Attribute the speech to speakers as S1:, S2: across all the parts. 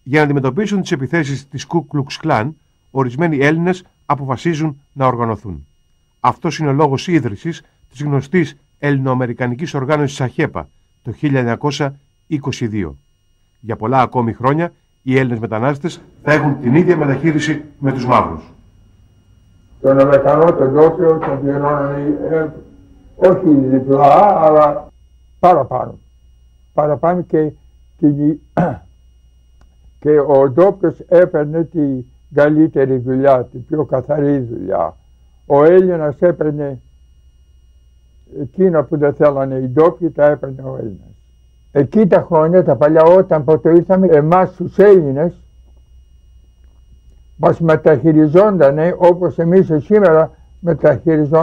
S1: Για να αντιμετωπίσουν τις επιθέσεις της Κου Κλουξ Κλαν, ορισμένοι Έλληνες αποφασίζουν να οργανωθούν. Αυτός είναι ο λόγος ίδρυσης της γνωστής ελληνοαμερικανικής οργάνωσης ΑΧΕΠΑ το 1922. Για πολλά ακόμη χρόνια οι Έλληνες μετανάστες θα έχουν την ίδια μεταχείριση με τους μαύρους.
S2: Τον Αμερικανό, τον ντόπιο, τον πληρώνουν όχι διπλά, αλλά παραπάνω. Παραπάνω και ο ντόπιος έπαιρνε την καλύτερη δουλειά, την πιο καθαρή δουλειά. Ο Έλληνας έπαιρνε εκείνα που δεν θέλανε οι ντόπιοι, τα έπαιρνε ο Έλληνας. Εκεί τα χρόνια, τα παλιά, όταν πρώτο ήρθαμε, εμάς τους Έλληνες μας μεταχειριζόντανε όπως εμείς σήμερα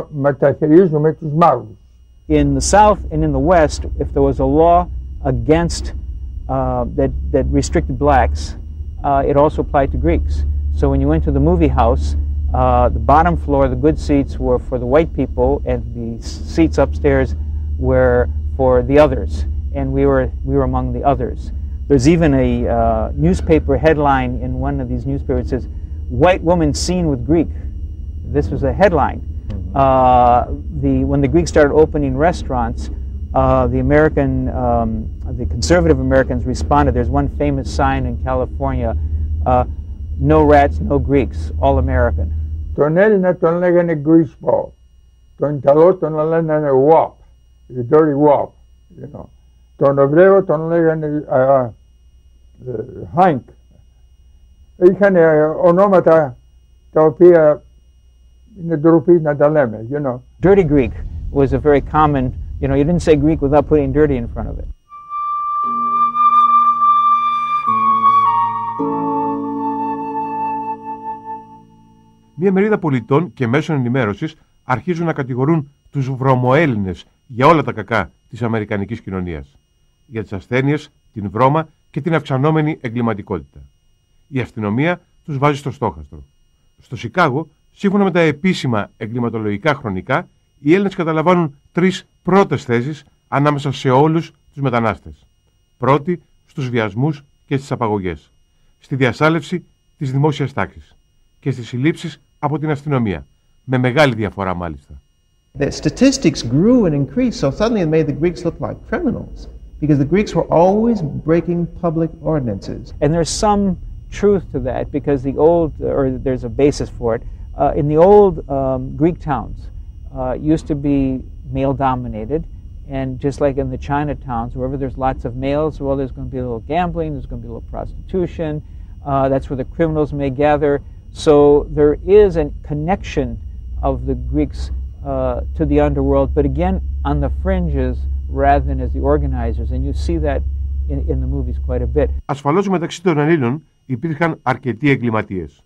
S2: μεταχειρίζουμε τους μαύρους.
S3: In the South and in the West, if there was a law against that restricted blacks, it also applied to Greeks. So when you went to the movie house, the bottom floor, the good seats were for the white people, and the seats upstairs were for the others. And we were among the others. There's even a newspaper headline in one of these newspapers that says, "White woman seen with Greek." This was a headline. When the Greeks started opening restaurants, the conservative Americans responded. There's one famous sign in California, "No rats, no Greeks, all American."
S2: Τον Έλληνα τον λέγανε Greaseball. Τον Ιταλό τον λέγανε Wop, the dirty Wop, you know. Τον Εβραίο τον λέγανε Hank. Είχαν ονόματα τα οποία είναι ντροπή να τα λέμε, you know.
S3: Dirty Greek was a very common, you know, you didn't say Greek without putting dirty in front of it.
S1: Μία μερίδα πολιτών και μέσων ενημέρωσης αρχίζουν να κατηγορούν τους Βρωμοέλληνες για όλα τα κακά της αμερικανικής κοινωνίας. Για τις ασθένειες, την βρώμα και την αυξανόμενη εγκληματικότητα. Η αστυνομία τους βάζει στο στόχαστρο. Στο Σικάγο, σύμφωνα με τα επίσημα εγκληματολογικά χρονικά, οι Έλληνες καταλαμβάνουν 3 πρώτες θέσεις ανάμεσα σε όλους τους μετανάστες. Πρώτη στους βιασμούς και στις απαγωγές, στη διασάλευση της δημόσιας τάξης και στις συλλήψεις από την αστυνομία, με μεγάλη διαφορά μάλιστα.
S4: The statistics grew and increased, so suddenly it made the Greeks look like criminals, because the Greeks were always breaking public ordinances.
S3: And there's some truth to that, because there's a basis for it. In the old Greek towns, used to be male-dominated, and just like in the Chinatowns, wherever there's lots of males, well, there's going to be a little gambling, there's going to be a little prostitution, that's where the criminals may gather. So there is a connection of the Greeks to the underworld, but again, on the fringes rather than as the organizers, and you see that in the movies quite a bit.
S1: Ασφαλώς μεταξύ των Ελλήνων υπήρχαν αρκετοί εγκληματίες,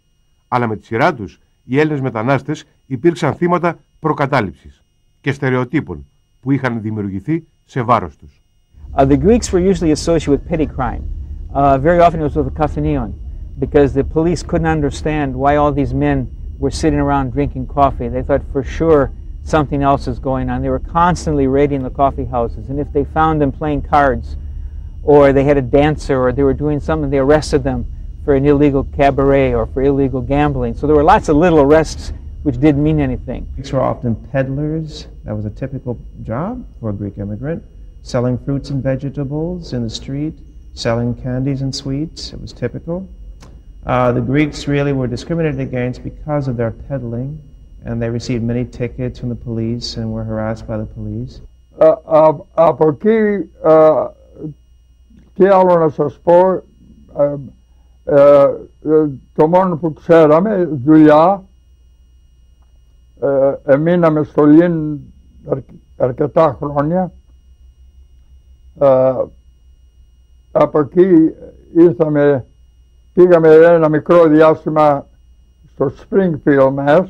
S1: αλλά με τη σειρά τους οι Έλληνες μετανάστες υπήρξαν θύματα προκατάληψης και στερεοτύπων που είχαν δημιουργηθεί σε βάρος τους.
S3: The Greeks were usually associated with petty crime. Very often it was with the kathinion, because the police couldn't understand why all these men were sitting around drinking coffee. They thought for sure something else is going on. They were constantly raiding the coffee houses, and if they found them playing cards, or they had a dancer, or they were doing something, they arrested them for an illegal cabaret or for illegal gambling. So there were lots of little arrests which didn't mean anything.
S4: Greeks were often peddlers. That was a typical job for a Greek immigrant. Selling fruits and vegetables in the street, selling candies and sweets. It was typical. The Greeks really were discriminated against because of their peddling, and they received many tickets from the police and were harassed by the police.
S2: Από εκεί, τι άλλο να σας πω, το μόνο που ξέραμε, δουλειά, μείναμε στο Λίν αρκετά χρόνια. Από εκεί πήγαμε ένα μικρό διάστημα στο Springfield, Mass.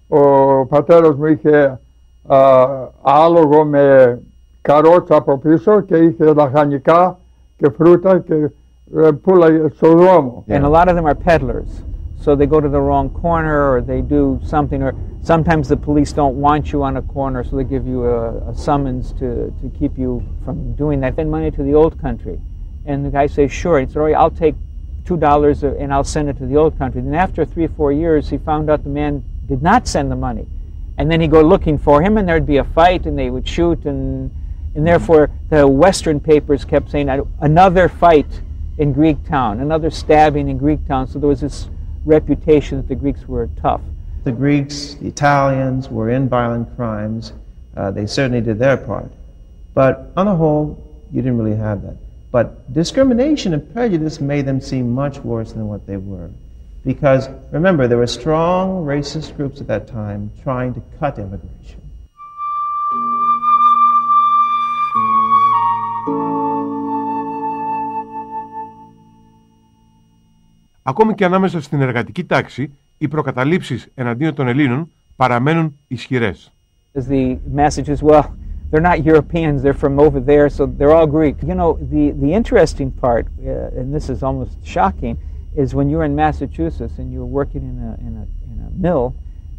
S2: Ο πατέρας μου είχε άλογο με καρότσα από πίσω και είχε λαχανικά και φρούτα και πουλάγε στο δρόμο.
S3: And a lot of them are peddlers. So they go to the wrong corner, or they do something, or sometimes the police don't want you on a corner, so they give you a summons to keep you from doing that. Send money to the old country. And the guy says, sure. He said, all right, I'll take $2 and I'll send it to the old country. Then after 3 or 4 years, he found out the man did not send the money. And then he'd go looking for him, and there'd be a fight, and they would shoot, and therefore the Western papers kept saying, another fight in Greek town, another stabbing in Greek town. So there was this reputation that the Greeks were tough.
S4: The Greeks, the Italians were in violent crimes. They certainly did their part. But on the whole, you didn't really have that. But discrimination and prejudice made them seem much worse than what they were. Because, remember, there were strong racist groups at that time trying to cut immigration.
S1: Ακόμη και ανάμεσα στην εργατική τάξη, οι προκαταλήψεις εναντίον των Ελλήνων παραμένουν ισχυρές.
S3: The message is, well, they're not Europeans, they're from over there, so they're all Greek. You know, the interesting part, and this is almost shocking, is when you were in Massachusetts and you were working in a mill,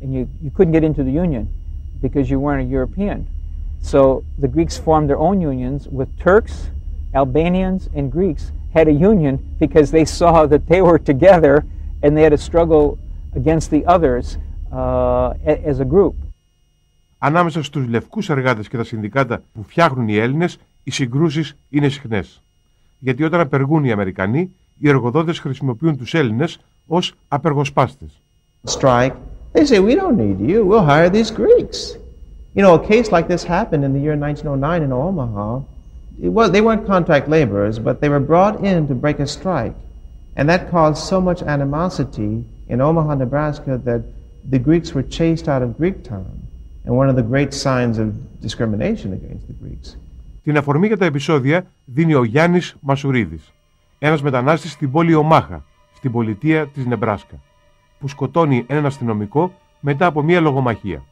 S3: and you couldn't get into the union because you weren't a European. So the Greeks formed their own unions with Turks, Albanians, and Greeks had a union because they saw that they were together and they had a struggle against the others as a group.
S1: Ανάμεσα στους λευκούς εργάτες και τα συνδικάτα που φτιάχνουν οι Έλληνες, οι συγκρούσεις είναι συχνές. Γιατί όταν απεργούν οι Αμερικανοί, οι εργοδότες χρησιμοποιούν τους Έλληνες ως απεργοσπάστες.
S4: Strike, they say, we don't need you, we'll hire these Greeks. You know, a case like this happened in the year 1909 in Omaha. They weren't contract laborers, but they were brought in to break a strike. And that caused so much animosity in Omaha, Nebraska, that the Greeks were chased out of Greektown. And one of the great signs of discrimination against the Greeks.
S1: Την αφορμή για τα επεισόδια δίνει ο Γιάννης Μασουρίδης, ένας μετανάστης στην πόλη Ομάχα, στην πολιτεία της Νεμπράσκα, που σκοτώνει έναν αστυνομικό μετά από μια λογομαχία.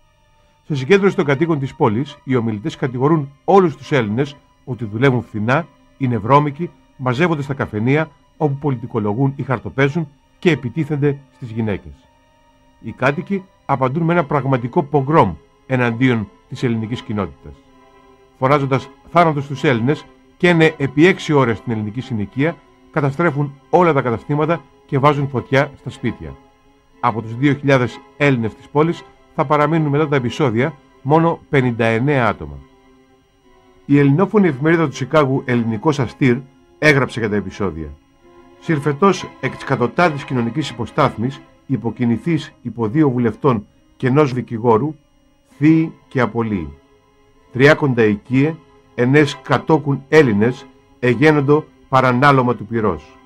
S1: Σε συγκέντρωση των κατοίκων της πόλης, οι ομιλητές κατηγορούν όλους τους Έλληνες ότι δουλεύουν φθηνά, είναι βρώμικοι, μαζεύονται στα καφενεία όπου πολιτικολογούν ή χαρτοπαίζουν και επιτίθενται στις γυναίκες. Οι κάτοικοι απαντούν με ένα πραγματικό πογκρόμ εναντίον της ελληνικής κοινότητας. Φωνάζοντας θάνατο στους Έλληνες, καίνε επί 6 ώρες την ελληνική συνοικία, καταστρέφουν όλα τα καταστήματα και βάζουν φωτιά στα σπίτια. Από τους 2.000 Έλληνες της πόλης θα παραμείνουν μετά τα επεισόδια μόνο 59 άτομα. Η ελληνόφωνη εφημερίδα του Σικάγου Ελληνικός Αστήρ έγραψε για τα επεισόδια. Συρφετός εκ της κατωτάτης κοινωνικής υποστάθμης, υποκινηθής υπό 2 βουλευτών και ενός δικηγόρου, θείοι και απολύοι. Τριάκοντα οικίε, ενές κατόκουν Έλληνες, εγένοντο παρανάλωμα του πυρός.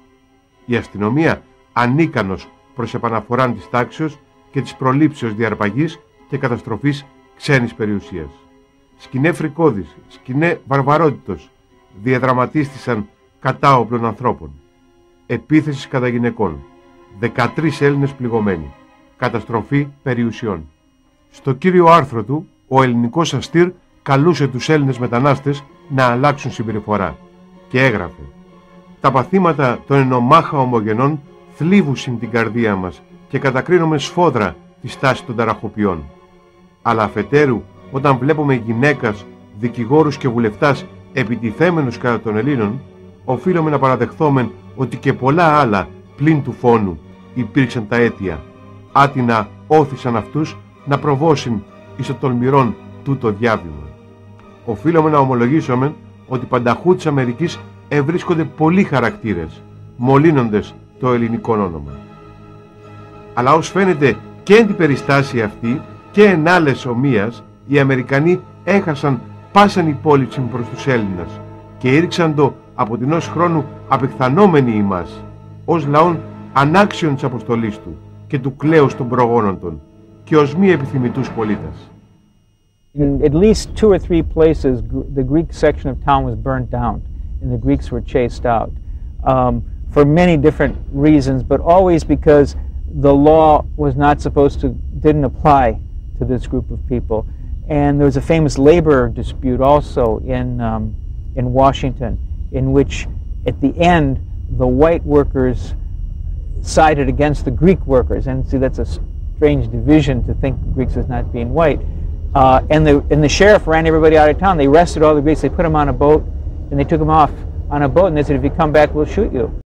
S1: Η αστυνομία ανίκανος προς επαναφοράν της τάξεως και της προλήψεως διαρπαγής και καταστροφής ξένης περιουσίας. Σκηνέ φρικώδης, σκηνέ βαρβαρότητος διαδραματίστησαν κατά όπλων ανθρώπων. Επίθεση κατά γυναικών. 13 Έλληνες πληγωμένοι. Καταστροφή περιουσιών. Στο κύριο άρθρο του, ο Ελληνικός Αστήρ καλούσε τους Έλληνες μετανάστες να αλλάξουν συμπεριφορά και έγραφε: «Τα παθήματα των ενομάχα ομογενών θλίβουσιν την καρδία μας και κατακρίνουμε σφόδρα τη στάση των ταραχοποιών. Αλλά αφετέρου, όταν βλέπουμε γυναίκας, δικηγόρους και βουλευτάς επιτιθέμενους κατά των Ελλήνων, οφείλουμε να παραδεχθόμεν ότι και πολλά άλλα πλην του φόνου υπήρξαν τα αίτια, άτινα όθησαν αυτούς να προβώσουν εις το τολμηρόν τούτο διάβημα. Οφείλουμε να ομολογήσουμε ότι πανταχού της Αμερικής ευρίσκονται πολλοί χαρακτήρες, μολύνοντες το ελληνικό όνομα. Αλλά ως φαίνεται και εν την περιστάση αυτή και εν άλλες ομοίας, οι Αμερικανοί έχασαν πάσαν υπόλοιψη προς τους Έλληνες και ήρξαν το από την ως χρόνου απεκθανόμενοι ημάς, ως λαόν ανάξιον της αποστολής του και του κλαίους των προγόνων των και ως μη επιθυμητούς πολίτες.
S3: In at least 2 or 3 places, the Greek section of town was burnt down, and the Greeks were chased out for many different reasons, but always because the law was not supposed to, didn't apply to this group of people. And there was a famous labor dispute also in Washington, in which at the end the white workers sided against the Greek workers. And see, that's a strange division to think Greeks as not being white. And the sheriff ran everybody out of town. They arrested all the Greeks, they put them on a boat, and they took them off on a boat, and they said, if you come back, we'll shoot you.